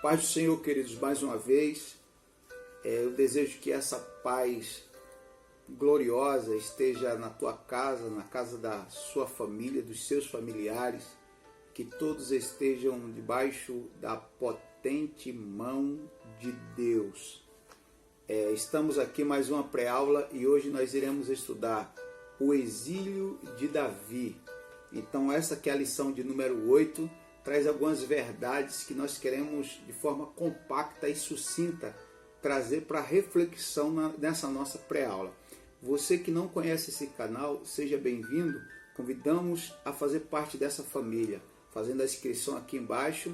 Paz do Senhor, queridos, mais uma vez. Eu desejo que essa paz gloriosa esteja na tua casa, na casa da sua família, dos seus familiares, que todos estejam debaixo da potente mão de Deus. Estamos aqui mais uma pré-aula e hoje nós iremos estudar o exílio de Davi. Então essa que é a lição de número 8, traz algumas verdades que nós queremos de forma compacta e sucinta trazer para reflexão nessa nossa pré-aula. Você que não conhece esse canal, seja bem-vindo. Convidamos a fazer parte dessa família, fazendo a inscrição aqui embaixo.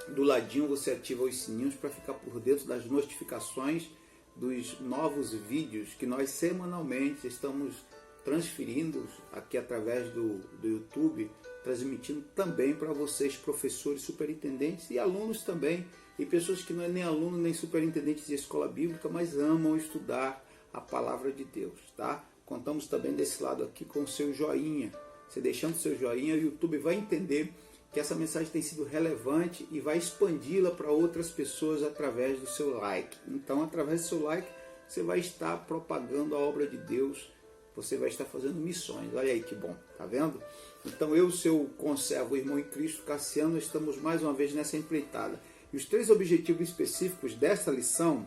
Do ladinho você ativa os sininhos para ficar por dentro das notificações dos novos vídeos que nós semanalmente estamos transferindo aqui através do YouTube, transmitindo também para vocês, professores, superintendentes e alunos também, e pessoas que não é nem aluno nem superintendentes de escola bíblica, mas amam estudar a palavra de Deus, tá? Contamos também desse lado aqui com o seu joinha. Você deixando o seu joinha, o YouTube vai entender que essa mensagem tem sido relevante e vai expandi-la para outras pessoas através do seu like. Então, através do seu like, você vai estar propagando a obra de Deus, você vai estar fazendo missões. Olha aí que bom, tá vendo? Então eu, seu conservo, irmão em Cristo, Cassiano, estamos mais uma vez nessa empreitada. E os 3 objetivos específicos dessa lição,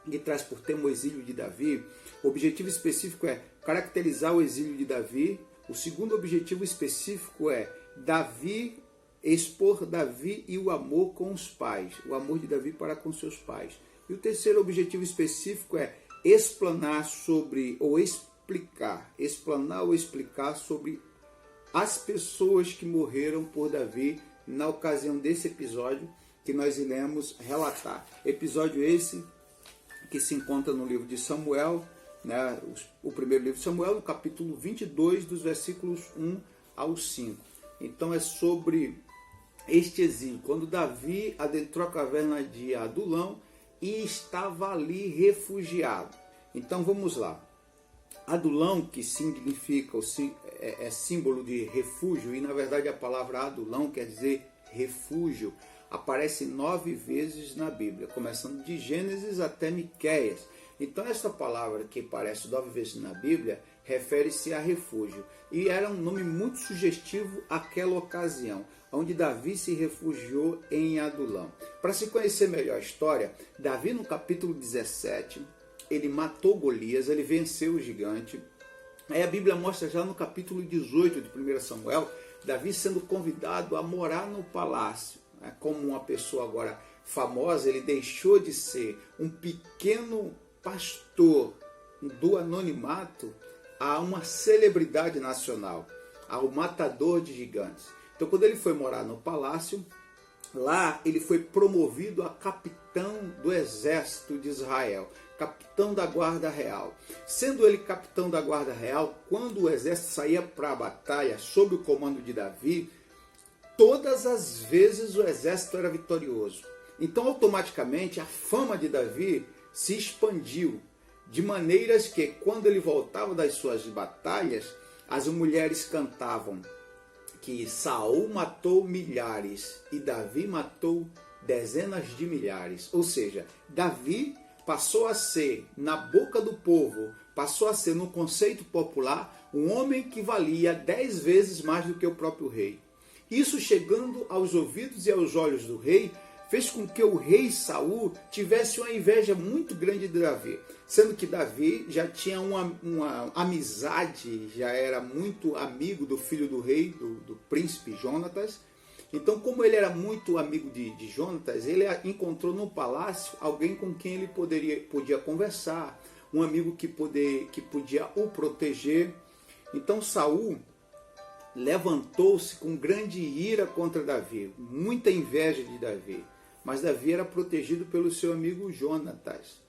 que traz por tema o exílio de Davi, o objetivo específico é caracterizar o exílio de Davi. O segundo objetivo específico é expor Davi e o amor com os pais, o amor de Davi para com seus pais. E o terceiro objetivo específico é explanar ou explicar sobre as pessoas que morreram por Davi na ocasião desse episódio que nós iremos relatar. Episódio esse que se encontra no livro de Samuel, né, o primeiro livro de Samuel, no capítulo 22, dos versículos 1 ao 5. Então é sobre este exílio, quando Davi adentrou a caverna de Adulão e estava ali refugiado. Então vamos lá. Adulão, que significa, é símbolo de refúgio, e na verdade a palavra Adulão quer dizer refúgio, aparece 9 vezes na Bíblia, começando de Gênesis até Miqueias. Então essa palavra que aparece 9 vezes na Bíblia refere-se a refúgio, e era um nome muito sugestivo àquela ocasião, onde Davi se refugiou em Adulão. Para se conhecer melhor a história, Davi no capítulo 17, ele matou Golias, ele venceu o gigante. Aí a Bíblia mostra já no capítulo 18 de 1 Samuel, Davi sendo convidado a morar no palácio. Como uma pessoa agora famosa, ele deixou de ser um pequeno pastor do anonimato a uma celebridade nacional, ao matador de gigantes. Então quando ele foi morar no palácio, lá ele foi promovido a capitão do exército de Israel, capitão da guarda real. Sendo ele capitão da guarda real, quando o exército saía para a batalha sob o comando de Davi, todas as vezes o exército era vitorioso. Então automaticamente a fama de Davi se expandiu, de maneiras que quando ele voltava das suas batalhas, as mulheres cantavam que Saul matou milhares e Davi matou dezenas de milhares. Ou seja, Davi passou a ser, na boca do povo, passou a ser, no conceito popular, um homem que valia 10 vezes mais do que o próprio rei. Isso, chegando aos ouvidos e aos olhos do rei, fez com que o rei Saul tivesse uma inveja muito grande de Davi, sendo que Davi já tinha uma amizade, já era muito amigo do filho do rei, do príncipe Jonatas. Então, como ele era muito amigo de Jonatas, ele encontrou no palácio alguém com quem ele podia conversar, um amigo que podia o proteger. Então Saul levantou-se com grande ira contra Davi, muita inveja de Davi, mas Davi era protegido pelo seu amigo Jonatas.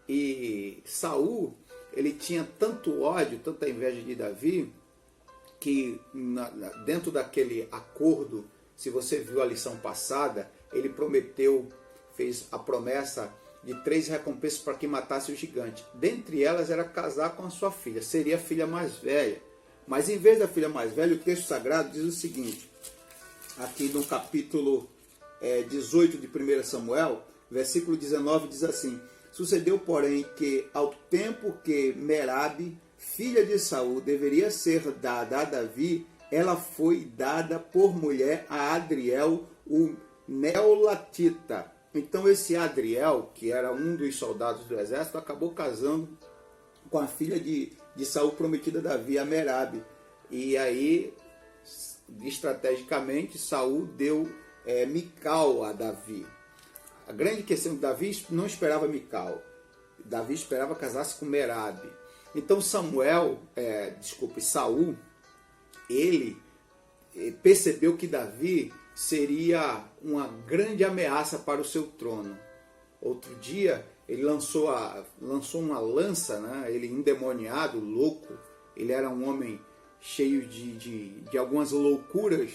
E Saul, ele tinha tanto ódio, tanta inveja de Davi, que dentro daquele acordo, se você viu a lição passada, ele fez a promessa de 3 recompensas para quem matasse o gigante. Dentre elas era casar com a sua filha, seria a filha mais velha. Mas em vez da filha mais velha, o texto sagrado diz o seguinte, aqui no capítulo 18 de 1 Samuel, versículo 19, diz assim: sucedeu, porém, que ao tempo que Merabe, filha de Saul, deveria ser dada a Davi, ela foi dada por mulher a Adriel, o Neolatita. Então esse Adriel, que era um dos soldados do exército, acabou casando com a filha de Saul, prometida a Davi, a Merabe. E aí, estrategicamente, Saul deu Mical a Davi. A grande questão, Davi não esperava Mical. Davi esperava casar-se com Merabe. Então Saul, ele percebeu que Davi seria uma grande ameaça para o seu trono. Outro dia, ele lançou uma lança, né? Ele endemoniado, louco, ele era um homem cheio de algumas loucuras,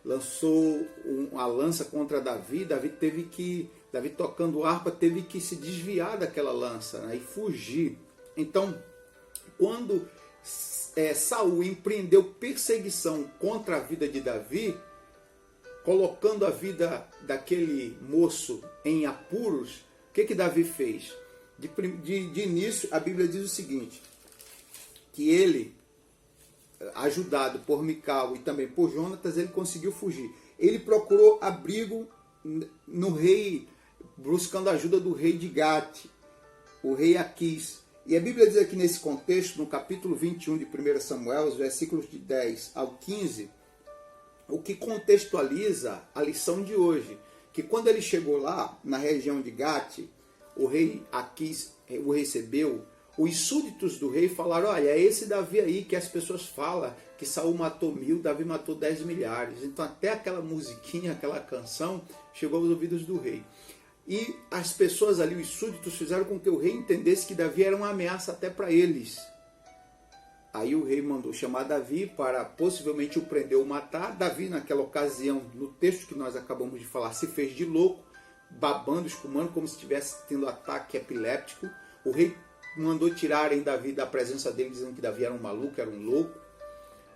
lançou uma lança contra Davi. Davi tocando harpa, teve que se desviar daquela lança, né, e fugir. Então, quando Saul empreendeu perseguição contra a vida de Davi, colocando a vida daquele moço em apuros, o que Davi fez? De início, a Bíblia diz o seguinte, que ele, ajudado por Mical e também por Jonatas, ele conseguiu fugir. Ele procurou abrigo no rei, buscando a ajuda do rei de Gate, o rei Aquis. E a Bíblia diz aqui nesse contexto, no capítulo 21 de 1 Samuel, os versículos de 10 ao 15, o que contextualiza a lição de hoje, que quando ele chegou lá, na região de Gate, o rei Aquis o recebeu. Os súditos do rei falaram: olha, é esse Davi aí que as pessoas falam que Saul matou 1000, Davi matou 10 milhares. Então até aquela musiquinha, aquela canção, chegou aos ouvidos do rei. E as pessoas ali, os súditos, fizeram com que o rei entendesse que Davi era uma ameaça até para eles. Aí o rei mandou chamar Davi para possivelmente o prender ou matar. Davi, naquela ocasião, no texto que nós acabamos de falar, se fez de louco, babando, espumando, como se estivesse tendo ataque epiléptico. O rei mandou tirarem Davi da presença dele, dizendo que Davi era um maluco, era um louco.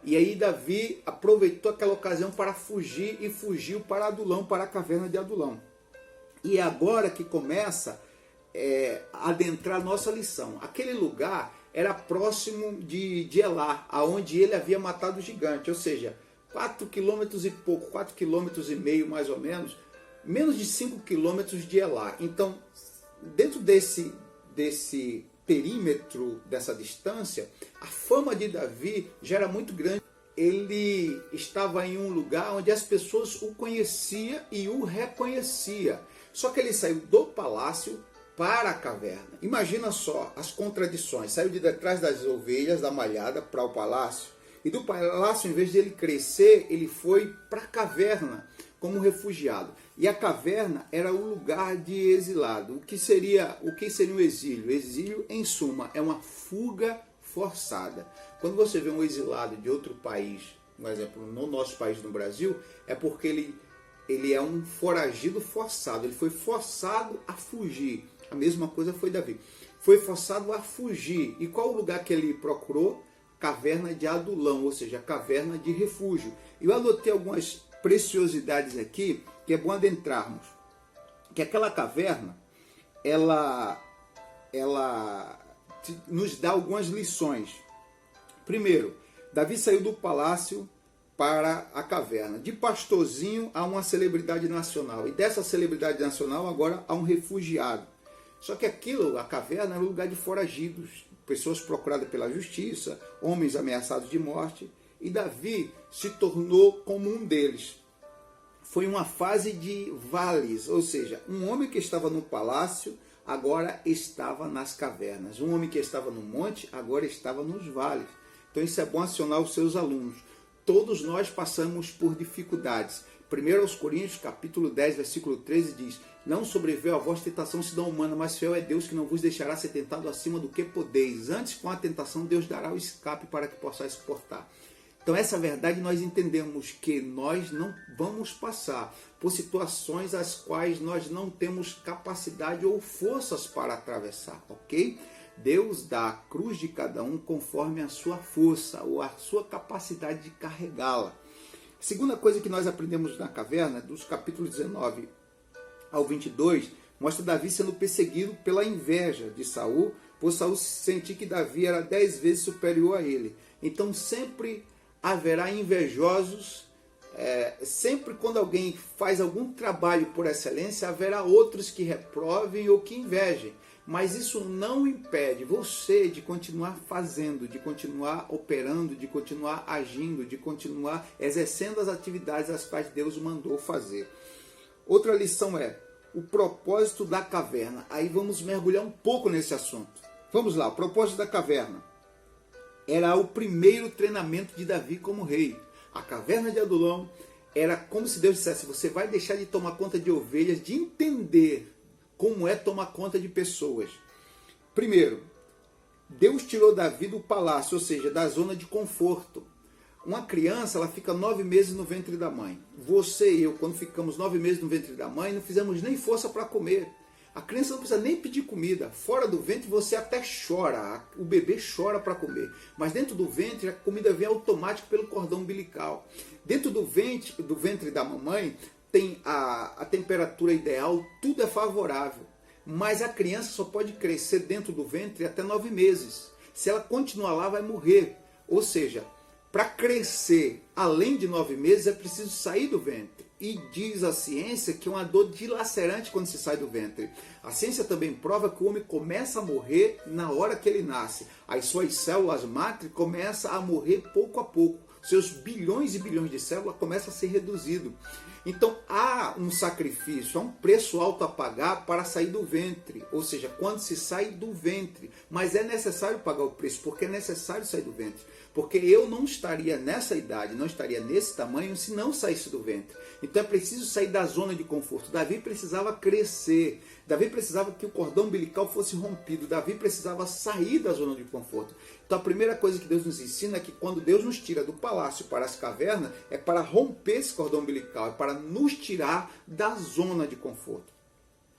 E aí Davi aproveitou aquela ocasião para fugir e fugiu para Adulão, para a caverna de Adulão. E é agora que começa a adentrar a nossa lição. Aquele lugar era próximo de Elá, aonde ele havia matado o gigante, ou seja, 4 quilômetros e pouco, 4 quilômetros e meio mais ou menos, menos de 5 quilômetros de Elá. Então, dentro desse perímetro, dessa distância, a fama de Davi já era muito grande. Ele estava em um lugar onde as pessoas o conheciam e o reconheciam. Só que ele saiu do palácio para a caverna. Imagina só as contradições. Saiu de detrás das ovelhas, da malhada, para o palácio. E do palácio, em vez de ele crescer, ele foi para a caverna como refugiado. E a caverna era o lugar de exilado. O que seria um exílio? O exílio, em suma, é uma fuga forçada. Quando você vê um exilado de outro país, por exemplo, no nosso país, no Brasil, é porque ele é um foragido forçado. Ele foi forçado a fugir. A mesma coisa foi Davi. Foi forçado a fugir. E qual o lugar que ele procurou? Caverna de Adulão, ou seja, caverna de refúgio. Eu anotei algumas preciosidades aqui que é bom adentrarmos. Que aquela caverna, ela nos dá algumas lições. Primeiro, Davi saiu do palácio para a caverna. De pastorzinho a uma celebridade nacional. E dessa celebridade nacional agora a um refugiado. Só que a caverna era um lugar de foragidos, pessoas procuradas pela justiça, homens ameaçados de morte. E Davi se tornou como um deles. Foi uma fase de vales, ou seja, um homem que estava no palácio agora estava nas cavernas. Um homem que estava no monte agora estava nos vales. Então isso é bom acionar os seus alunos. Todos nós passamos por dificuldades. 1 Coríntios, capítulo 10, versículo 13 diz: não sobreveio a vós tentação senão humana, mas fiel é Deus que não vos deixará ser tentado acima do que podeis. Antes, com a tentação, Deus dará o escape para que possais suportar. Então essa verdade nós entendemos que nós não vamos passar por situações as quais nós não temos capacidade ou forças para atravessar, ok? Deus dá a cruz de cada um conforme a sua força ou a sua capacidade de carregá-la. Segunda coisa que nós aprendemos na caverna, dos capítulos 19 ao 22, mostra Davi sendo perseguido pela inveja de Saul, por Saul sentir que Davi era 10 vezes superior a ele. Então sempre haverá invejosos, sempre quando alguém faz algum trabalho por excelência, haverá outros que reprovem ou que invejem. Mas isso não impede você de continuar fazendo, de continuar operando, de continuar agindo, de continuar exercendo as atividades as quais Deus mandou fazer. Outra lição é o propósito da caverna. Aí vamos mergulhar um pouco nesse assunto. Vamos lá, o propósito da caverna era o primeiro treinamento de Davi como rei. A caverna de Adulão era como se Deus dissesse: você vai deixar de tomar conta de ovelhas, de entender como é tomar conta de pessoas. Primeiro, Deus tirou Davi do palácio, ou seja, da zona de conforto. Uma criança, ela fica 9 meses no ventre da mãe. Você e eu, quando ficamos 9 meses no ventre da mãe, não fizemos nem força para comer. A criança não precisa nem pedir comida. Fora do ventre você até chora. O bebê chora para comer. Mas dentro do ventre a comida vem automática pelo cordão umbilical. Dentro do ventre da mamãe tem a temperatura ideal, tudo é favorável. Mas a criança só pode crescer dentro do ventre até 9 meses. Se ela continuar lá, vai morrer. Ou seja, para crescer além de 9 meses é preciso sair do ventre. E diz a ciência que é uma dor dilacerante quando se sai do ventre. A ciência também prova que o homem começa a morrer na hora que ele nasce. As suas células mátrix começam a morrer pouco a pouco. Seus bilhões e bilhões de células começam a ser reduzidos. Então há um sacrifício, há um preço alto a pagar para sair do ventre. Ou seja, quando se sai do ventre. Mas é necessário pagar o preço, porque é necessário sair do ventre. Porque eu não estaria nessa idade, não estaria nesse tamanho se não saísse do ventre. Então é preciso sair da zona de conforto. Davi precisava crescer. Davi precisava que o cordão umbilical fosse rompido. Davi precisava sair da zona de conforto. Então a primeira coisa que Deus nos ensina é que quando Deus nos tira do palácio para as cavernas, é para romper esse cordão umbilical, é para nos tirar da zona de conforto.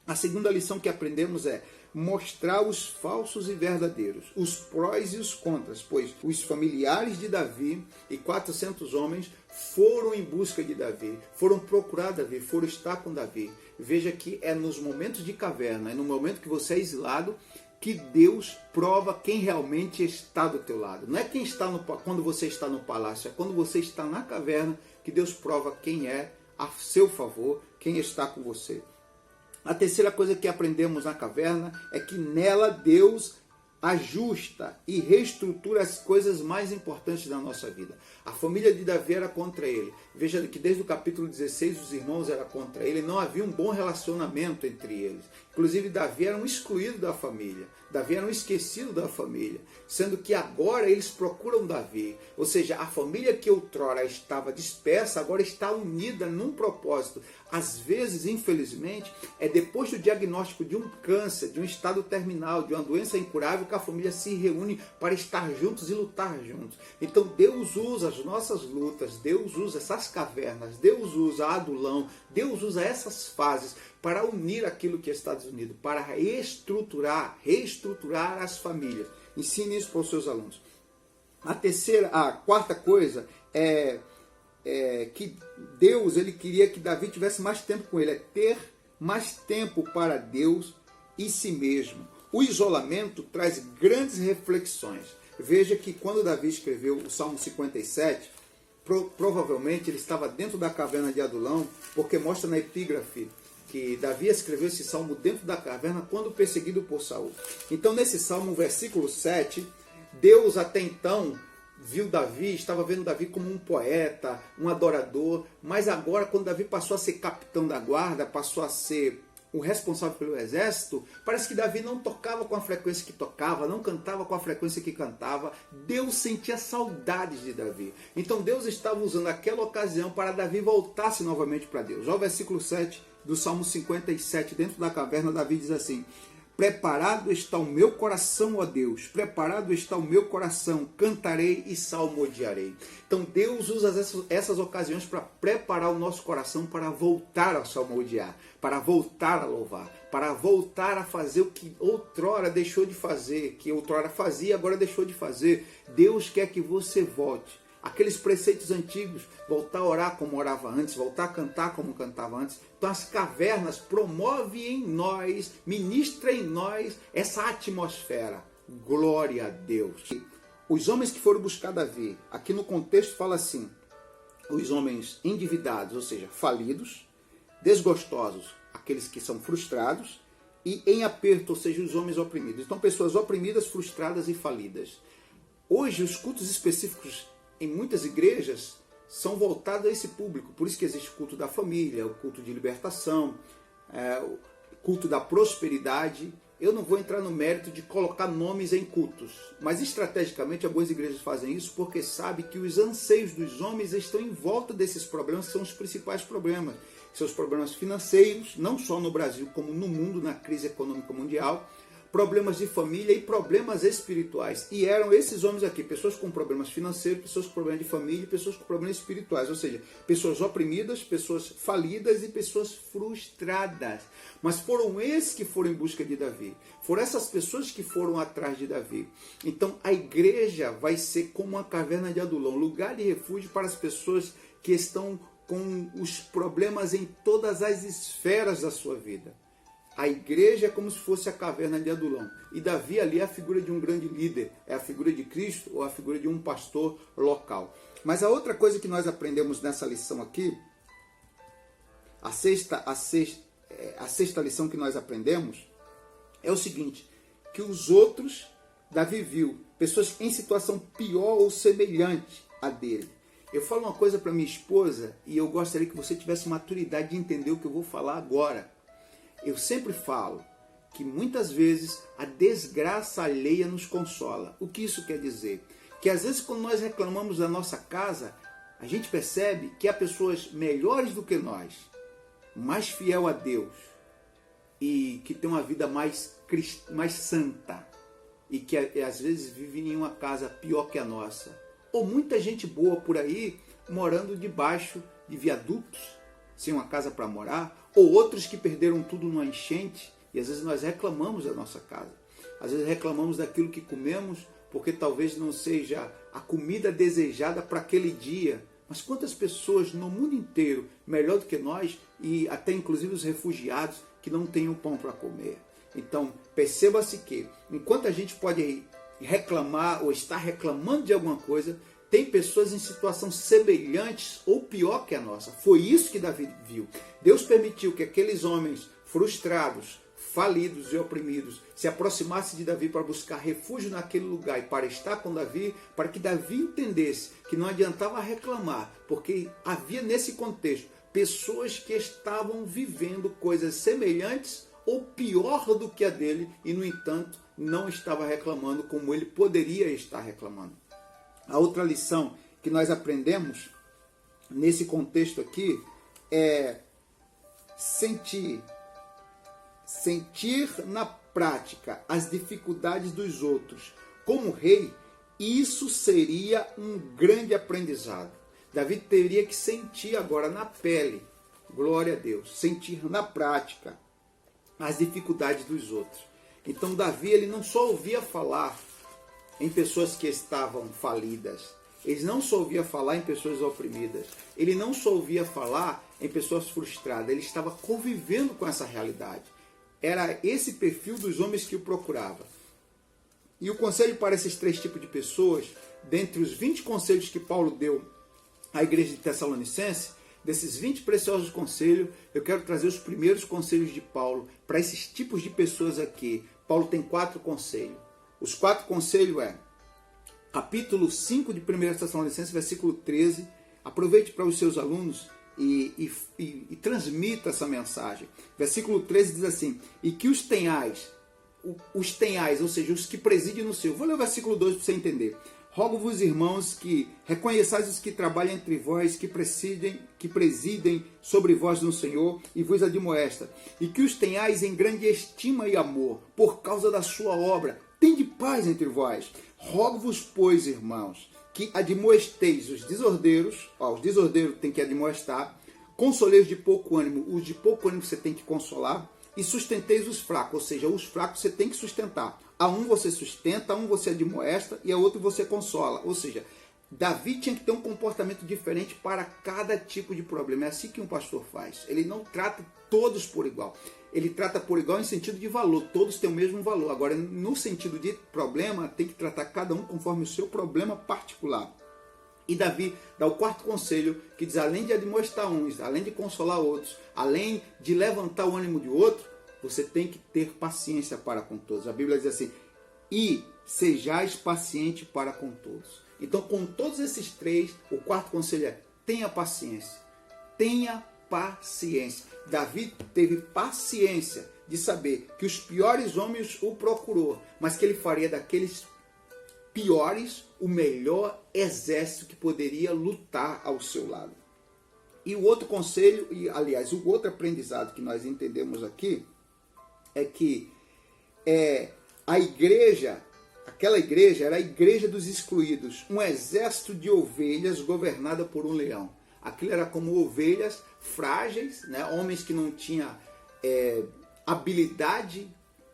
A segunda lição que aprendemos é mostrar os falsos e verdadeiros, os prós e os contras, pois os familiares de Davi e 400 homens foram em busca de Davi, foram procurar Davi, foram estar com Davi. Veja que é nos momentos de caverna, é no momento que você é exilado, que Deus prova quem realmente está do teu lado. Não é quem está quando você está no palácio, é quando você está na caverna que Deus prova quem é a seu favor, quem está com você. A terceira coisa que aprendemos na caverna é que nela Deus ajusta e reestrutura as coisas mais importantes da nossa vida. A família de Davi era contra ele. Veja que desde o capítulo 16 os irmãos eram contra ele. Não havia um bom relacionamento entre eles. Inclusive Davi era um excluído da família. Davi era um esquecido da família. Sendo que agora eles procuram Davi. Ou seja, a família que outrora estava dispersa agora está unida num propósito. Às vezes, infelizmente, é depois do diagnóstico de um câncer, de um estado terminal, de uma doença incurável, que a família se reúne para estar juntos e lutar juntos. Então Deus usa as nossas lutas, Deus usa essas cavernas, Deus usa Adulão, Deus usa essas fases para unir aquilo que está desunido, para reestruturar as famílias. Ensine isso para os seus alunos. A quarta coisa é que Deus ele queria que Davi tivesse mais tempo com ele, é ter mais tempo para Deus e si mesmo. O isolamento traz grandes reflexões. Veja que quando Davi escreveu o Salmo 57, provavelmente ele estava dentro da caverna de Adulão, porque mostra na epígrafe que Davi escreveu esse salmo dentro da caverna quando perseguido por Saul. Então nesse salmo, versículo 7, Deus até então viu Davi, estava vendo Davi como um poeta, um adorador, mas agora quando Davi passou a ser capitão da guarda, passou a ser o responsável pelo exército, parece que Davi não tocava com a frequência que tocava, não cantava com a frequência que cantava. Deus sentia saudades de Davi. Então Deus estava usando aquela ocasião para Davi voltasse novamente para Deus. Olha o versículo 7 do Salmo 57, dentro da caverna, Davi diz assim: preparado está o meu coração, ó Deus, preparado está o meu coração, cantarei e salmodiarei. Então Deus usa essas ocasiões para preparar o nosso coração para voltar a salmodiar, para voltar a louvar, para voltar a fazer o que outrora deixou de fazer, que outrora fazia, agora deixou de fazer. Deus quer que você volte aqueles preceitos antigos, voltar a orar como orava antes, voltar a cantar como cantava antes. Então as cavernas promovem em nós, ministra em nós essa atmosfera. Glória a Deus. Os homens que foram buscar Davi, aqui no contexto fala assim, os homens endividados, ou seja, falidos, desgostosos, aqueles que são frustrados, e em aperto, ou seja, os homens oprimidos. Então, pessoas oprimidas, frustradas e falidas. Hoje, os cultos específicos em muitas igrejas são voltados a esse público. Por isso que existe o culto da família, o culto de libertação, o culto da prosperidade. Eu não vou entrar no mérito de colocar nomes em cultos, mas estrategicamente algumas igrejas fazem isso porque sabem que os anseios dos homens estão em volta desses problemas, que são os principais problemas. São os problemas financeiros, não só no Brasil, como no mundo, na crise econômica mundial, problemas de família e problemas espirituais. E eram esses homens aqui, pessoas com problemas financeiros, pessoas com problemas de família e pessoas com problemas espirituais. Ou seja, pessoas oprimidas, pessoas falidas e pessoas frustradas. Mas foram esses que foram em busca de Davi. Foram essas pessoas que foram atrás de Davi. Então a igreja vai ser como uma caverna de Adulão, lugar de refúgio para as pessoas que estão com os problemas em todas as esferas da sua vida. A igreja é como se fosse a caverna de Adulão. E Davi ali é a figura de um grande líder, é a figura de Cristo ou a figura de um pastor local. Mas a outra coisa que nós aprendemos nessa lição aqui, a sexta lição que nós aprendemos, é o seguinte, que os outros, Davi viu, pessoas em situação pior ou semelhante a dele. Eu falo uma coisa para minha esposa e eu gostaria que você tivesse maturidade de entender o que eu vou falar agora. Eu sempre falo que muitas vezes a desgraça alheia nos consola. O que isso quer dizer? Que às vezes quando nós reclamamos da nossa casa, a gente percebe que há pessoas melhores do que nós, mais fiel a Deus e que tem uma vida mais santa e que às vezes vivem em uma casa pior que a nossa. Ou muita gente boa por aí morando debaixo de viadutos, sem uma casa para morar, ou outros que perderam tudo numa enchente, e às vezes nós reclamamos da nossa casa. Às vezes reclamamos daquilo que comemos, porque talvez não seja a comida desejada para aquele dia. Mas quantas pessoas no mundo inteiro, melhor do que nós, e até inclusive os refugiados, que não têm o pão para comer. Então, perceba-se que, enquanto a gente pode reclamar ou estar reclamando de alguma coisa, tem pessoas em situação semelhantes ou pior que a nossa. Foi isso que Davi viu. Deus permitiu que aqueles homens frustrados, falidos e oprimidos se aproximassem de Davi para buscar refúgio naquele lugar e para estar com Davi, para que Davi entendesse que não adiantava reclamar, porque havia nesse contexto pessoas que estavam vivendo coisas semelhantes ou pior do que a dele e, no entanto, não estava reclamando como ele poderia estar reclamando. A outra lição que nós aprendemos nesse contexto aqui é sentir na prática as dificuldades dos outros. Como rei, isso seria um grande aprendizado. Davi teria que sentir agora na pele, glória a Deus, sentir na prática as dificuldades dos outros. Então Davi ele não só ouvia falar em pessoas que estavam falidas, ele não só ouvia falar em pessoas oprimidas, ele não só ouvia falar em pessoas frustradas, ele estava convivendo com essa realidade. Era esse perfil dos homens que o procurava. E o conselho para esses três tipos de pessoas, dentre os 20 conselhos que Paulo deu à igreja de Tessalonicense, desses 20 preciosos conselhos, eu quero trazer os primeiros conselhos de Paulo para esses tipos de pessoas aqui. Paulo tem 4 conselhos. Os 4 conselhos é, capítulo 5 de 1 Tessalonicenses, versículo 13. Aproveite para os seus alunos e transmita essa mensagem. Versículo 13 diz assim, e que os tenhais, ou seja, os que presidem no seu. Vou ler o versículo 2 para você entender. Rogo-vos, irmãos, que reconheçais os que trabalham entre vós, que presidem sobre vós no Senhor, e vos admoesta, e que os tenhais em grande estima e amor, por causa da sua obra. Tende paz entre vós. Rogo-vos, pois, irmãos, que admoesteis os desordeiros, os desordeiros tem que admoestar, consoleis de pouco ânimo, os de pouco ânimo você tem que consolar, e sustenteis os fracos, ou seja, os fracos você tem que sustentar. A um você sustenta, a um você admoesta e a outro você consola. Ou seja, Davi tinha que ter um comportamento diferente para cada tipo de problema. É assim que um pastor faz. Ele não trata todos por igual. Ele trata por igual em sentido de valor. Todos têm o mesmo valor. Agora, no sentido de problema, tem que tratar cada um conforme o seu problema particular. E Davi dá o quarto conselho, que diz, além de admoestar uns, além de consolar outros, além de levantar o ânimo de outro, você tem que ter paciência para com todos. A Bíblia diz assim, e sejais paciente para com todos. Então, com todos esses três, o quarto conselho é, tenha paciência. Tenha paciência. Davi teve paciência de saber que os piores homens o procurou, mas que ele faria daqueles piores o melhor exército que poderia lutar ao seu lado. E o outro conselho, e aliás, o outro aprendizado que nós entendemos aqui, é que a igreja, aquela igreja era a igreja dos excluídos, um exército de ovelhas governada por um leão. Aquilo era como ovelhas frágeis, né? Homens que não tinham habilidade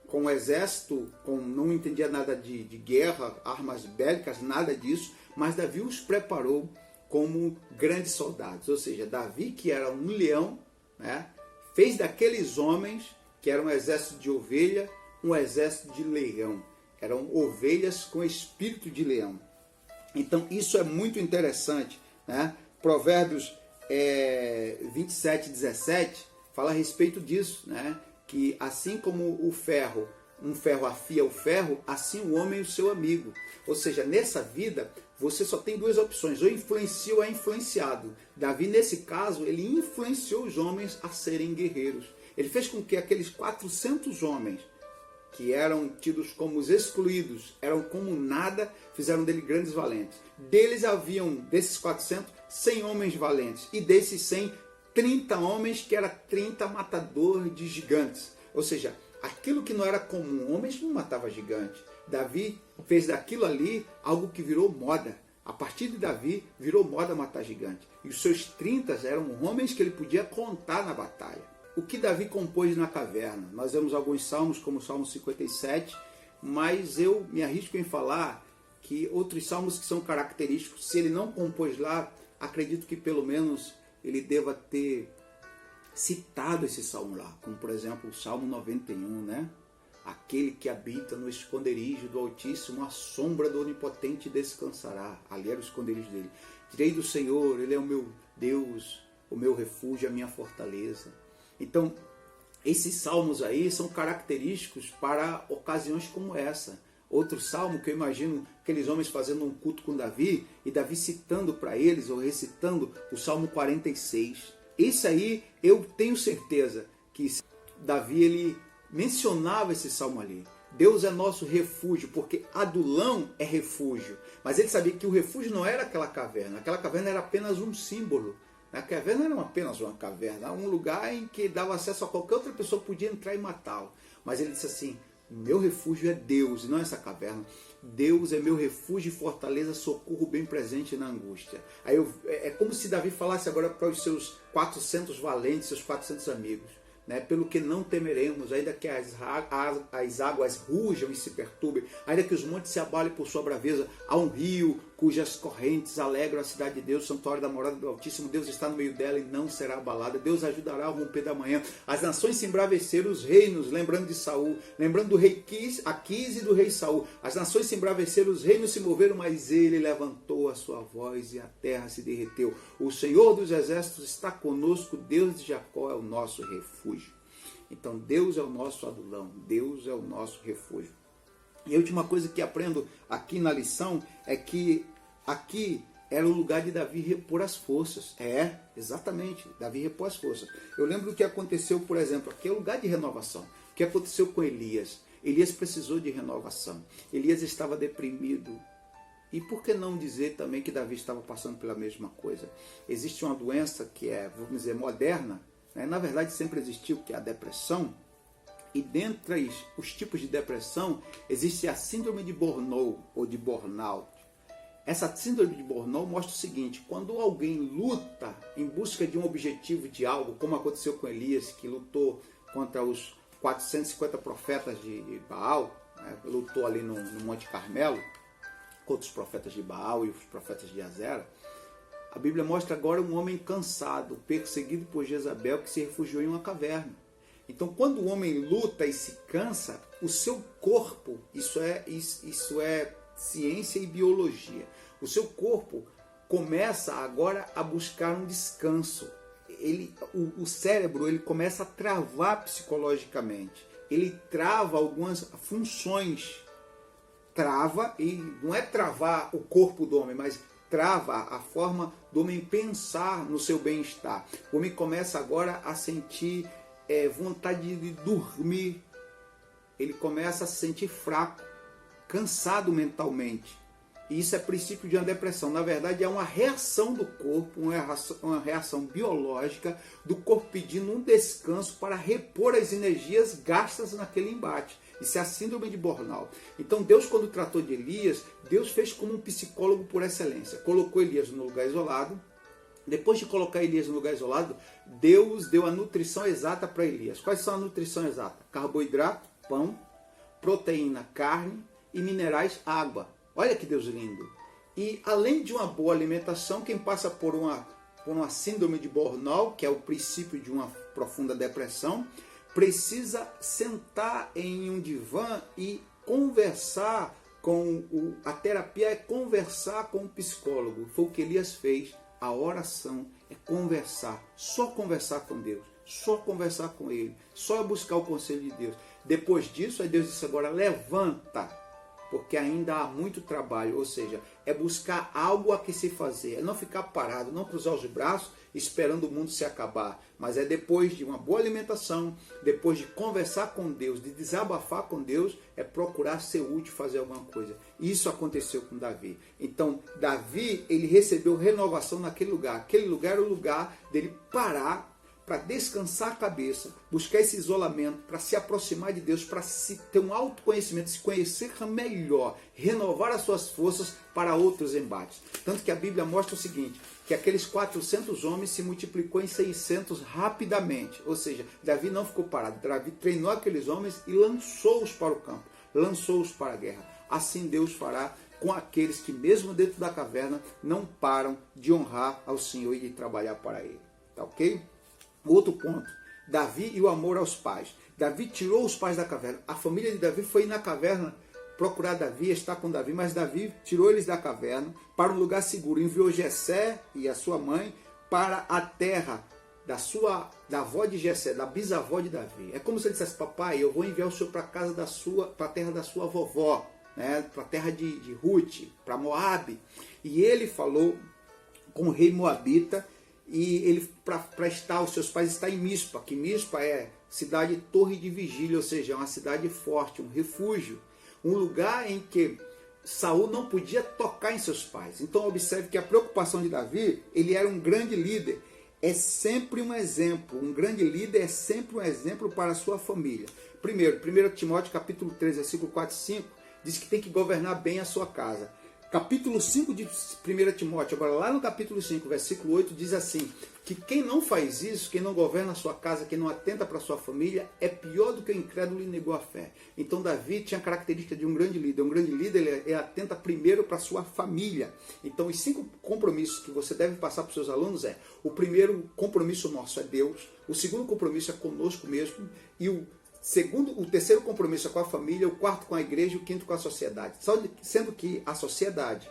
com o exército, não entendia nada de guerra, armas bélicas, nada disso, mas Davi os preparou como grandes soldados. Ou seja, Davi, que era um leão, né? Fez daqueles homens, que eram um exército de ovelha, um exército de leão. Eram ovelhas com espírito de leão. Então, isso é muito interessante, né? Provérbios 27, 17 fala a respeito disso, né? Que assim como um ferro afia o ferro, assim o homem é o seu amigo. Ou seja, nessa vida, você só tem duas opções, ou influencia ou é influenciado. Davi, nesse caso, ele influenciou os homens a serem guerreiros. Ele fez com que aqueles 400 homens, que eram tidos como os excluídos, eram como nada, fizeram dele grandes valentes. Desses 400, 100 homens valentes. E desses 100, 30 homens que eram 30 matadores de gigantes. Ou seja, aquilo que não era comum, homens não matavam gigantes. Davi fez daquilo ali algo que virou moda. A partir de Davi, virou moda matar gigante. E os seus 30 eram homens que ele podia contar na batalha. O que Davi compôs na caverna? Nós vemos alguns salmos, como o Salmo 57, mas eu me arrisco em falar que outros salmos que são característicos, se ele não compôs lá, acredito que pelo menos ele deva ter citado esse salmo lá, como por exemplo o Salmo 91, né? Aquele que habita no esconderijo do Altíssimo, a sombra do Onipotente descansará. Ali era o esconderijo dele. Direi do Senhor, Ele é o meu Deus, o meu refúgio, a minha fortaleza. Então, esses salmos aí são característicos para ocasiões como essa. Outro salmo que eu imagino aqueles homens fazendo um culto com Davi, e Davi citando para eles, ou recitando o Salmo 46. Esse aí, eu tenho certeza que Davi, ele mencionava esse salmo ali. Deus é nosso refúgio, porque Adulão é refúgio. Mas ele sabia que o refúgio não era aquela caverna era apenas um símbolo. A caverna não era apenas uma caverna, era um lugar em que dava acesso a qualquer outra pessoa que podia entrar e matá-lo. Mas ele disse assim, meu refúgio é Deus, e não essa caverna. Deus é meu refúgio e fortaleza, socorro bem presente na angústia. Aí é como se Davi falasse agora para os seus 400 valentes, seus 400 amigos. Né? Pelo que não temeremos, ainda que as águas rujam e se perturbem, ainda que os montes se abalem por sua braveza, há um rio cujas correntes alegram a cidade de Deus, santuário da morada do Altíssimo. Deus está no meio dela e não será abalada. Deus ajudará ao romper da manhã. As nações se embraveceram, os reinos, lembrando de Saul, lembrando do rei Aquis e do rei Saul. As nações se embraveceram, os reinos se moveram, mas ele levantou a sua voz e a terra se derreteu. O Senhor dos exércitos está conosco, Deus de Jacó é o nosso refúgio. Então Deus é o nosso adulão, Deus é o nosso refúgio. E a última coisa que aprendo aqui na lição é que aqui era o lugar de Davi repor as forças. Exatamente, Davi repor as forças. Eu lembro o que aconteceu, por exemplo, aqui é o lugar de renovação. O que aconteceu com Elias? Elias precisou de renovação. Elias estava deprimido. E por que não dizer também que Davi estava passando pela mesma coisa? Existe uma doença que é, vamos dizer, moderna, né? Na verdade sempre existiu, que é a depressão. E dentre os tipos de depressão, existe a síndrome de Burnout ou de Burnout. Essa síndrome de Burnout mostra o seguinte, quando alguém luta em busca de um objetivo de algo, como aconteceu com Elias, que lutou contra os 450 profetas de Baal, né, lutou ali no Monte Carmelo, contra os profetas de Baal e os profetas de Azera, a Bíblia mostra agora um homem cansado, perseguido por Jezabel, que se refugiou em uma caverna. Então, quando o homem luta e se cansa, o seu corpo, isso é ciência e biologia, o seu corpo começa agora a buscar um descanso. O cérebro ele começa a travar psicologicamente. Ele trava algumas funções. Trava, e não é travar o corpo do homem, mas trava a forma do homem pensar no seu bem-estar. O homem começa agora a sentir vontade de dormir. Ele começa a se sentir fraco, cansado mentalmente. E isso é princípio de uma depressão. Na verdade, é uma reação do corpo, uma reação biológica do corpo pedindo um descanso para repor as energias gastas naquele embate. Isso é a síndrome de burnout. Então Deus, quando tratou de Elias, Deus fez como um psicólogo por excelência. Colocou Elias no lugar isolado. Depois de colocar Elias no lugar isolado, Deus deu a nutrição exata para Elias. Quais são a nutrição exata? Carboidrato, pão, proteína, carne e minerais, água. Olha que Deus lindo. E além de uma boa alimentação, quem passa por uma síndrome de burnout, que é o princípio de uma profunda depressão, precisa sentar em um divã e conversar a terapia é conversar com o psicólogo. Foi o que Elias fez. A oração é conversar, só conversar com Deus, só conversar com Ele, só buscar o conselho de Deus. Depois disso, aí Deus disse agora, levanta, porque ainda há muito trabalho, ou seja, é buscar algo a que se fazer, é não ficar parado, não cruzar os braços esperando o mundo se acabar, mas é depois de uma boa alimentação, depois de conversar com Deus, de desabafar com Deus, é procurar ser útil, fazer alguma coisa. Isso aconteceu com Davi. Então, Davi, ele recebeu renovação naquele lugar. Aquele lugar era o lugar dele parar, para descansar a cabeça, buscar esse isolamento, para se aproximar de Deus, para ter um autoconhecimento, se conhecer melhor, renovar as suas forças para outros embates. Tanto que a Bíblia mostra o seguinte, que aqueles 400 homens se multiplicou em 600 rapidamente. Ou seja, Davi não ficou parado. Davi treinou aqueles homens e lançou-os para o campo, lançou-os para a guerra. Assim Deus fará com aqueles que mesmo dentro da caverna não param de honrar ao Senhor e de trabalhar para Ele. Tá ok? Outro ponto, Davi e o amor aos pais. Davi tirou os pais da caverna. A família de Davi foi na caverna procurar Davi, estar com Davi, mas Davi tirou eles da caverna para um lugar seguro. Enviou Jessé e a sua mãe para a terra da avó de Jessé, da bisavó de Davi. É como se ele dissesse, papai, eu vou enviar o senhor para a terra da sua vovó, né? Para a terra de Ruth, para Moabe. E ele falou com o rei moabita, e ele, para estar, os seus pais estão em Mispa, que Mispa é cidade torre de vigília, ou seja, é uma cidade forte, um refúgio, um lugar em que Saul não podia tocar em seus pais. Então observe que a preocupação de Davi, ele era um grande líder, é sempre um exemplo, um grande líder é sempre um exemplo para a sua família. Primeiro, 1 Timóteo capítulo 3, versículo 4 e 5, diz que tem que governar bem a sua casa. Capítulo 5 de 1 Timóteo, agora lá no capítulo 5, versículo 8, diz assim, que quem não faz isso, quem não governa a sua casa, quem não atenta para a sua família, é pior do que o incrédulo e negou a fé. Então Davi tinha a característica de um grande líder. Um grande líder ele atenta primeiro para a sua família. Então os 5 compromissos que você deve passar para os seus alunos o primeiro compromisso nosso é Deus, o segundo compromisso é conosco mesmo, e o terceiro compromisso é com a família, o quarto com a igreja e o quinto com a sociedade. Sendo que a sociedade,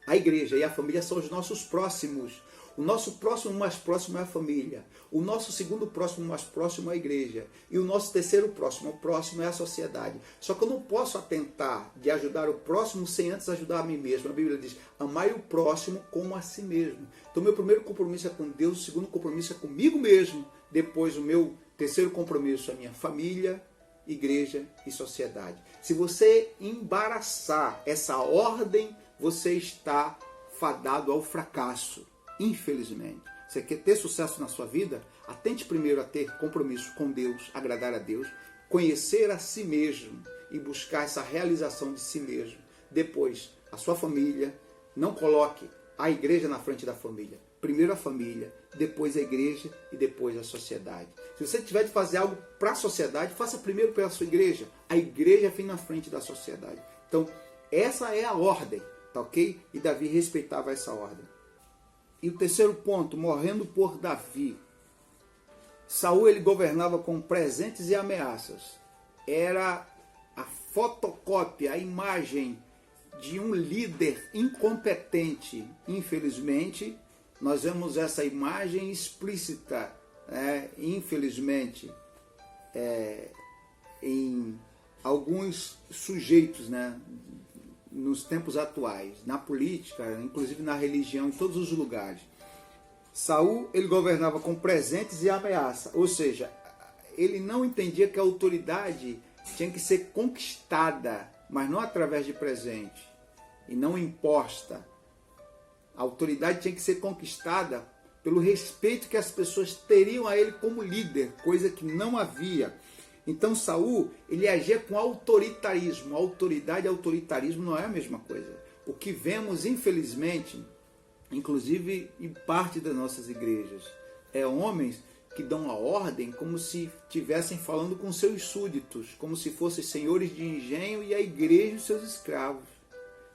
a igreja e a família são os nossos próximos. O nosso próximo mais próximo é a família. O nosso segundo próximo mais próximo é a igreja. E o nosso terceiro próximo é a sociedade. Só que eu não posso atentar de ajudar o próximo sem antes ajudar a mim mesmo. A Bíblia diz, amai o próximo como a si mesmo. Então meu primeiro compromisso é com Deus, o segundo compromisso é comigo mesmo. Depois o meu terceiro compromisso é minha família, igreja e sociedade. Se você embaraçar essa ordem, você está fadado ao fracasso, infelizmente. Você quer ter sucesso na sua vida? Atente primeiro a ter compromisso com Deus, agradar a Deus, conhecer a si mesmo e buscar essa realização de si mesmo. Depois, a sua família. Não coloque a igreja na frente da família. Primeiro a família, depois a igreja e depois a sociedade. Se você tiver de fazer algo para a sociedade, faça primeiro pela sua igreja. A igreja vem na frente da sociedade. Então, essa é a ordem, tá ok? E Davi respeitava essa ordem. E o terceiro ponto, morrendo por Davi. Saul ele governava com presentes e ameaças. Era a fotocópia, a imagem de um líder incompetente. Infelizmente, nós vemos essa imagem explícita, infelizmente, em alguns sujeitos, nos tempos atuais, na política, inclusive na religião, em todos os lugares. Saul, ele governava com presentes e ameaça, ou seja, ele não entendia que a autoridade tinha que ser conquistada, mas não através de presente, e não imposta. A autoridade tinha que ser conquistada pelo respeito que as pessoas teriam a ele como líder, coisa que não havia. Então Saul, ele agia com autoritarismo. Autoridade e autoritarismo não é a mesma coisa. O que vemos, infelizmente, inclusive em parte das nossas igrejas, é homens que dão a ordem como se estivessem falando com seus súditos, como se fossem senhores de engenho e a igreja os seus escravos.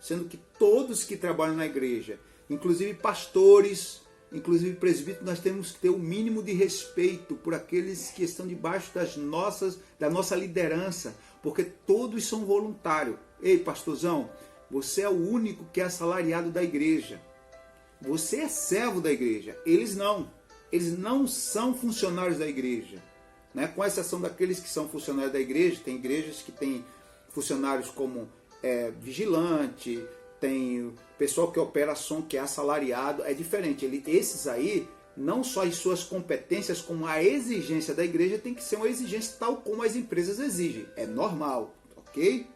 Sendo que todos que trabalham na igreja, inclusive pastores, inclusive presbíteros, nós temos que ter o mínimo de respeito por aqueles que estão debaixo da nossa liderança, porque todos são voluntários. Ei, pastorzão, você é o único que é assalariado da igreja. Você é servo da igreja. Eles não são funcionários da igreja. Com exceção daqueles que são funcionários da igreja, tem igrejas que têm funcionários como vigilante, tem pessoal que opera som, que é assalariado, é diferente. Esses aí, não só as suas competências, como a exigência da igreja tem que ser uma exigência tal como as empresas exigem. É normal, ok?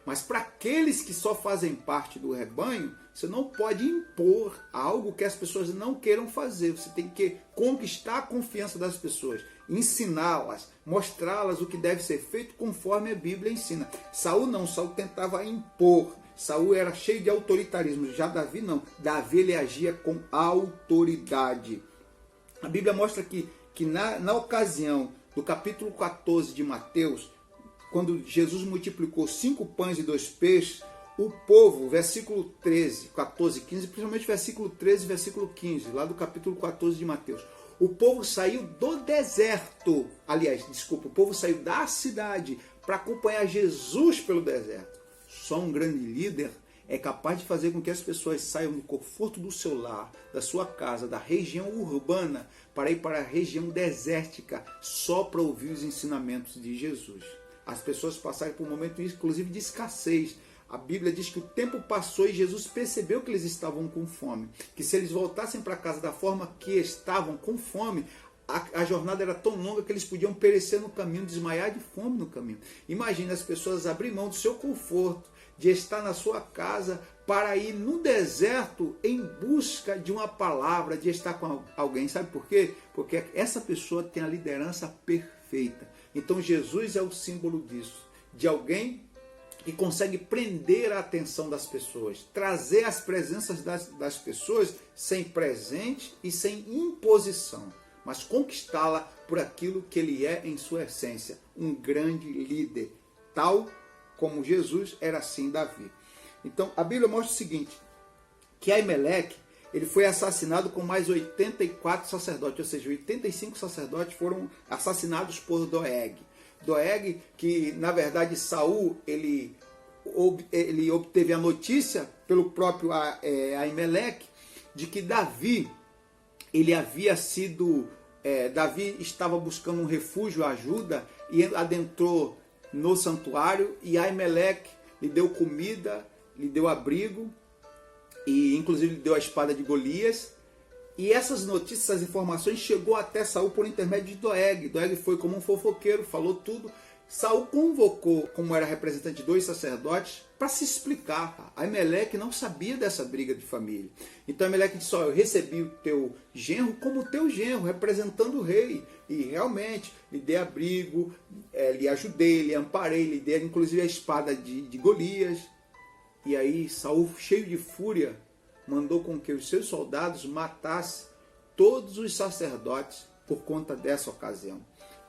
Mas para aqueles que só fazem parte do rebanho, você não pode impor algo que as pessoas não queiram fazer. Você tem que conquistar a confiança das pessoas, ensiná-las, mostrá-las o que deve ser feito conforme a Bíblia ensina. Saul não, Saul tentava impor. Saul era cheio de autoritarismo, já Davi não. Davi ele agia com autoridade. A Bíblia mostra que na ocasião do capítulo 14 de Mateus, quando Jesus multiplicou 5 pães e 2 peixes, o povo, versículo 13, 14, 15, principalmente versículo 13 e versículo 15, lá do capítulo 14 de Mateus, o povo saiu do deserto, o povo saiu da cidade para acompanhar Jesus pelo deserto. Só um grande líder é capaz de fazer com que as pessoas saiam do conforto do seu lar, da sua casa, da região urbana, para ir para a região desértica, só para ouvir os ensinamentos de Jesus. As pessoas passaram por um momento, inclusive, de escassez. A Bíblia diz que o tempo passou e Jesus percebeu que eles estavam com fome. Que se eles voltassem para casa da forma que estavam, com fome, a jornada era tão longa que eles podiam perecer no caminho, desmaiar de fome no caminho. Imagina as pessoas abrir mão do seu conforto, de estar na sua casa, para ir no deserto em busca de uma palavra, de estar com alguém. Sabe por quê? Porque essa pessoa tem a liderança perfeita. Então Jesus é o símbolo disso, de alguém que consegue prender a atenção das pessoas, trazer as presenças das pessoas sem presente e sem imposição, mas conquistá-la por aquilo que ele é em sua essência, um grande líder, tal como Jesus era assim Davi. Então a Bíblia mostra o seguinte, que Aimeleque, ele foi assassinado com mais 84 sacerdotes, ou seja, 85 sacerdotes foram assassinados por Doeg. Doeg, que na verdade Saul, ele obteve a notícia pelo próprio Aimeleque de que Davi, ele havia sido, Davi estava buscando um refúgio, ajuda, e adentrou no santuário, e Aimeleque lhe deu comida, lhe deu abrigo, e inclusive lhe deu a espada de Golias. E essas notícias, essas informações chegou até Saul por intermédio de Doeg. Doeg foi como um fofoqueiro, falou tudo. Saul convocou, como era representante de 2 sacerdotes, para se explicar. Aimeleque não sabia dessa briga de família. Então Aimeleque disse, eu recebi o teu genro como teu genro, representando o rei. E realmente lhe dei abrigo, lhe ajudei, lhe amparei, lhe dei inclusive a espada de Golias. E aí Saul, cheio de fúria, mandou com que os seus soldados matassem todos os sacerdotes por conta dessa ocasião.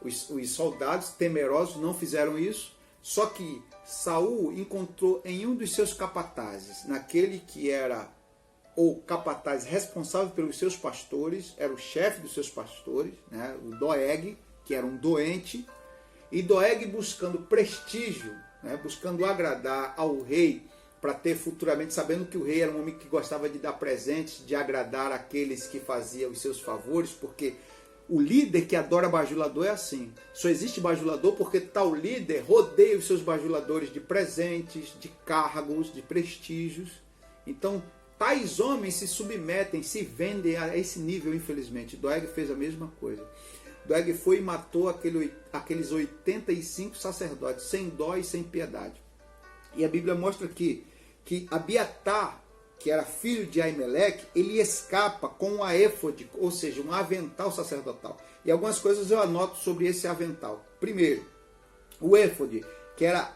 Os soldados temerosos não fizeram isso, Só que Saul encontrou em um dos seus capatazes, naquele que era o capataz responsável pelos seus pastores, era o chefe dos seus pastores, né, o Doeg, que era um doente, e Doeg buscando prestígio, né, buscando agradar ao rei, para ter futuramente, sabendo que o rei era um homem que gostava de dar presentes, de agradar aqueles que faziam os seus favores, porque o líder que adora bajulador é assim. Só existe bajulador porque tal líder rodeia os seus bajuladores de presentes, de cargos, de prestígios. Então, tais homens se submetem, se vendem a esse nível, infelizmente. Doeg fez a mesma coisa. Doeg foi e matou aqueles 85 sacerdotes, sem dó e sem piedade. E a Bíblia mostra aqui que Abiatar, que era filho de Aimeleque, ele escapa com um éfode, ou seja, um avental sacerdotal. E algumas coisas eu anoto sobre esse avental. Primeiro, o éfode, que era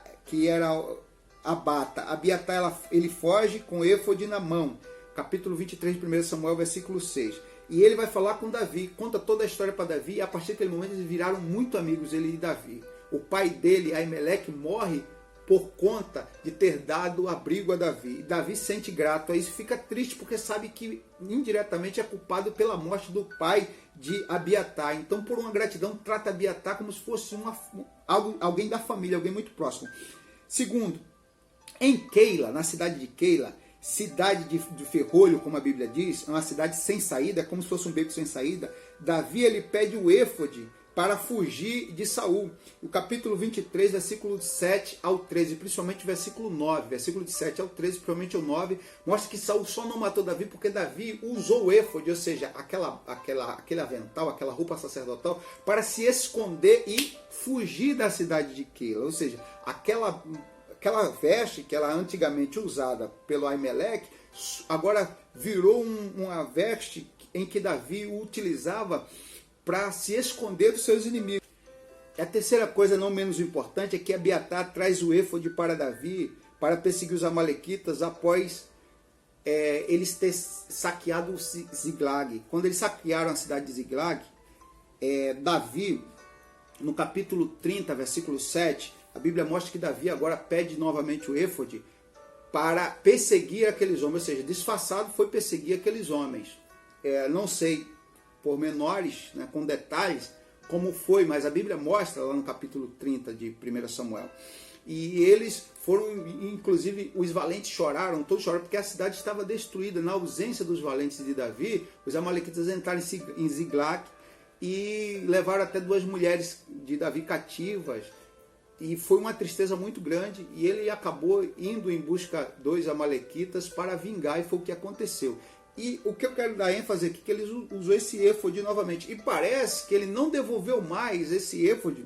a bata. Abiatar, ele foge com o éfode na mão. Capítulo 23 de 1 Samuel, versículo 6. E ele vai falar com Davi, conta toda a história para Davi, e a partir daquele momento eles viraram muito amigos, ele e Davi. O pai dele, Aimeleque, morre por conta de ter dado abrigo a Davi. E Davi se sente grato a isso, fica triste porque sabe que indiretamente é culpado pela morte do pai de Abiatar. Então, por uma gratidão, trata Abiatar como se fosse alguém da família, alguém muito próximo. Segundo, em Keila, na cidade de Keila, cidade de ferrolho, como a Bíblia diz, é uma cidade sem saída, é como se fosse um beco sem saída. Davi, ele pede o éfode para fugir de Saul. O capítulo 23, versículo 7 ao 13, principalmente o versículo 9, versículo de 7 ao 13, principalmente o 9, mostra que Saul só não matou Davi porque Davi usou o éfode, ou seja, aquele avental, aquela roupa sacerdotal, para se esconder e fugir da cidade de Keila. Ou seja, aquela veste que era antigamente usada pelo Aimeleque, agora virou uma veste em que Davi utilizava para se esconder dos seus inimigos. A terceira coisa, não menos importante, é que Abiatar traz o éfode para Davi para perseguir os amalequitas após eles terem saqueado Ziglag. Quando eles saquearam a cidade de Ziglag, Davi, no capítulo 30, versículo 7, a Bíblia mostra que Davi agora pede novamente o éfode para perseguir aqueles homens, ou seja, disfarçado foi perseguir aqueles homens. Não sei pormenores, né, com detalhes, como foi, mas a Bíblia mostra lá no capítulo 30 de 1 Samuel. E eles foram, inclusive, os valentes choraram, todos choraram, porque a cidade estava destruída. Na ausência dos valentes de Davi, os amalequitas entraram em Ziglag e levaram até 2 mulheres de Davi cativas. E foi uma tristeza muito grande, e ele acabou indo em busca dos amalequitas para vingar, e foi o que aconteceu. E o que eu quero dar ênfase aqui é que ele usou esse éfode novamente. E parece que ele não devolveu mais esse éfode,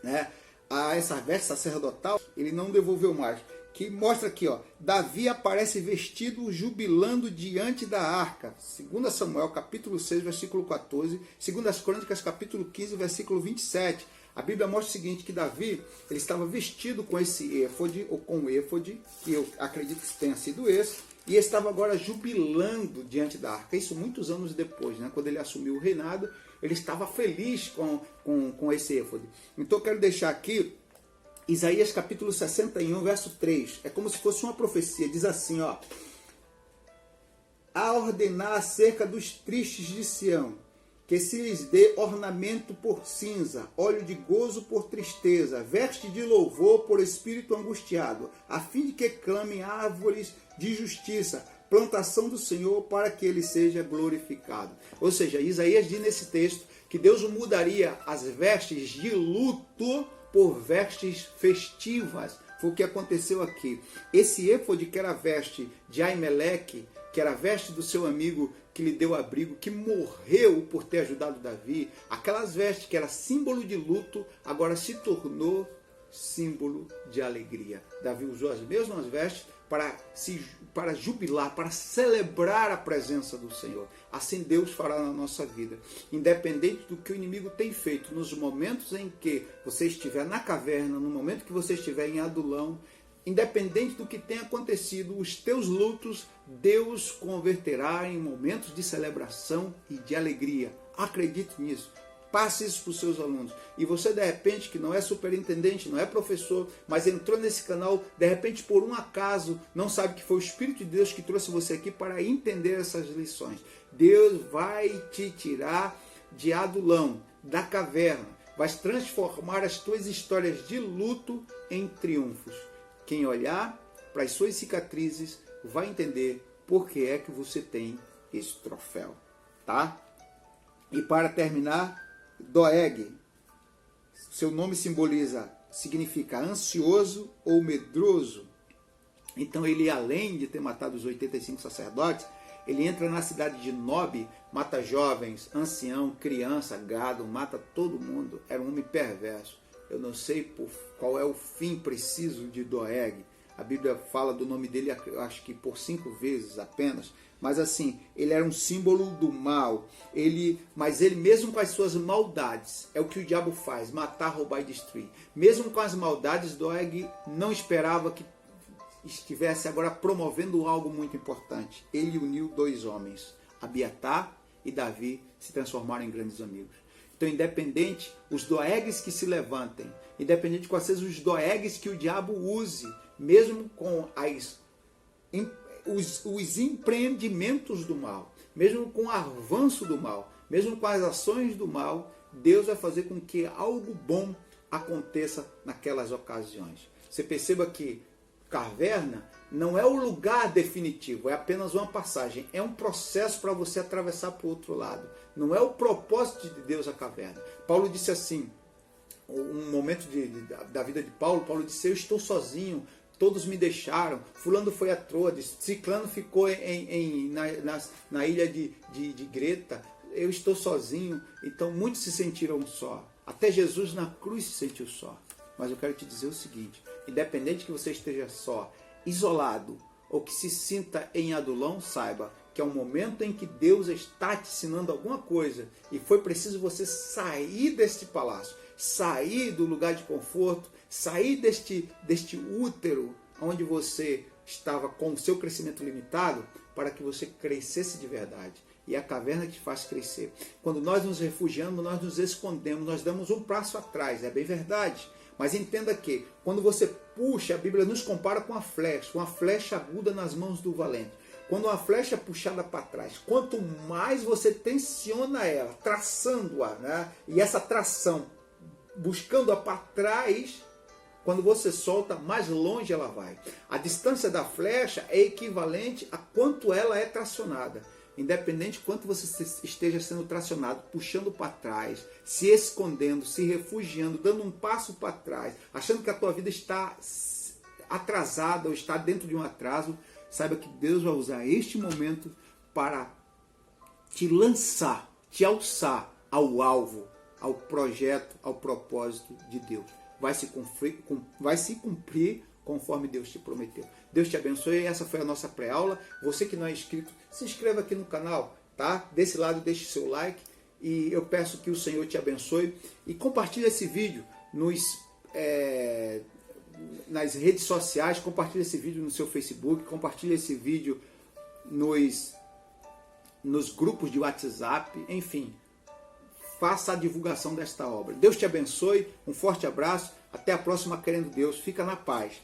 né, a essa veste sacerdotal. Ele não devolveu mais. Que mostra aqui, ó, Davi aparece vestido jubilando diante da arca. 2 Samuel, capítulo 6, versículo 14. 2 Crônicas, capítulo 15, versículo 27. A Bíblia mostra o seguinte, que Davi ele estava vestido com esse éfode, ou com o éfode, que eu acredito que tenha sido esse, e estava agora jubilando diante da arca. Isso muitos anos depois, né? Quando ele assumiu o reinado, ele estava feliz com esse éfode. Então eu quero deixar aqui Isaías capítulo 61, verso 3. É como se fosse uma profecia. Diz assim, ó: a ordenar acerca dos tristes de Sião, que se lhes dê ornamento por cinza, óleo de gozo por tristeza, veste de louvor por espírito angustiado, a fim de que clamem árvores de justiça, plantação do Senhor, para que ele seja glorificado. Ou seja, Isaías diz nesse texto que Deus mudaria as vestes de luto por vestes festivas. Foi o que aconteceu aqui. Esse éfode, que era a veste de Aimeleque, que era a veste do seu amigo que lhe deu abrigo, que morreu por ter ajudado Davi, aquelas vestes que era símbolo de luto, agora se tornou símbolo de alegria. Davi usou as mesmas vestes para jubilar, para celebrar a presença do Senhor. Assim Deus fará na nossa vida. Independente do que o inimigo tem feito, nos momentos em que você estiver na caverna, no momento que você estiver em Adulão, independente do que tenha acontecido, os teus lutos, Deus converterá em momentos de celebração e de alegria. Acredite nisso. Passe isso para os seus alunos. E você, de repente, que não é superintendente, não é professor, mas entrou nesse canal, de repente, por um acaso, não sabe que foi o Espírito de Deus que trouxe você aqui para entender essas lições. Deus vai te tirar de Adulão, da caverna, vai transformar as tuas histórias de luto em triunfos. Quem olhar para as suas cicatrizes vai entender por que é que você tem esse troféu, tá? E para terminar, Doeg, seu nome significa ansioso ou medroso. Então ele, além de ter matado os 85 sacerdotes, ele entra na cidade de Nob, mata jovens, ancião, criança, gado, mata todo mundo. Era um homem perverso. Eu não sei qual é o fim preciso de Doeg. A Bíblia fala do nome dele, acho que por 5 vezes apenas. Mas assim, ele era um símbolo do mal. Mas ele, mesmo com as suas maldades, é o que o diabo faz, matar, roubar e destruir. Mesmo com as maldades, Doeg não esperava que estivesse agora promovendo algo muito importante. Ele uniu 2 homens, Abiatar e Davi, se transformaram em grandes amigos. Então, independente, os Doegues que se levantem, independente de quais sejam os Doegues que o diabo use, mesmo com os empreendimentos do mal, mesmo com o avanço do mal, mesmo com as ações do mal, Deus vai fazer com que algo bom aconteça naquelas ocasiões. Você perceba que caverna não é o lugar definitivo, é apenas uma passagem, é um processo para você atravessar para o outro lado. Não é o propósito de Deus a caverna. Paulo disse assim, um momento da vida de Paulo disse: eu estou sozinho, todos me deixaram, fulano foi a Troades, ciclano ficou na ilha de Greta, eu estou sozinho. Então muitos se sentiram só, até Jesus na cruz se sentiu só. Mas eu quero te dizer o seguinte, independente que você esteja só, isolado, ou que se sinta em Adulão, saiba que é um momento em que Deus está te ensinando alguma coisa e foi preciso você sair deste palácio, sair do lugar de conforto, sair deste útero onde você estava com o seu crescimento limitado para que você crescesse de verdade. E a caverna que te faz crescer. Quando nós nos refugiamos, nós nos escondemos, nós damos um passo atrás, é bem verdade. Mas entenda que, quando você puxa, a Bíblia nos compara com uma flecha aguda nas mãos do valente. Quando uma flecha é puxada para trás, quanto mais você tensiona ela, traçando-a, né? E essa tração, buscando-a para trás, quando você solta, mais longe ela vai. A distância da flecha é equivalente a quanto ela é tracionada. Independente de quanto você esteja sendo tracionado, puxando para trás, se escondendo, se refugiando, dando um passo para trás, achando que a tua vida está atrasada ou está dentro de um atraso, saiba que Deus vai usar este momento para te lançar, te alçar ao alvo, ao projeto, ao propósito de Deus. Vai se cumprir conforme Deus te prometeu. Deus te abençoe. Essa foi a nossa pré-aula. Você que não é inscrito, se inscreva aqui no canal, tá? Desse lado, deixe seu like e eu peço que o Senhor te abençoe e compartilhe esse vídeo nas redes sociais, compartilhe esse vídeo no seu Facebook, compartilhe esse vídeo nos grupos de WhatsApp, enfim, faça a divulgação desta obra. Deus te abençoe, um forte abraço, até a próxima, querendo Deus, fica na paz.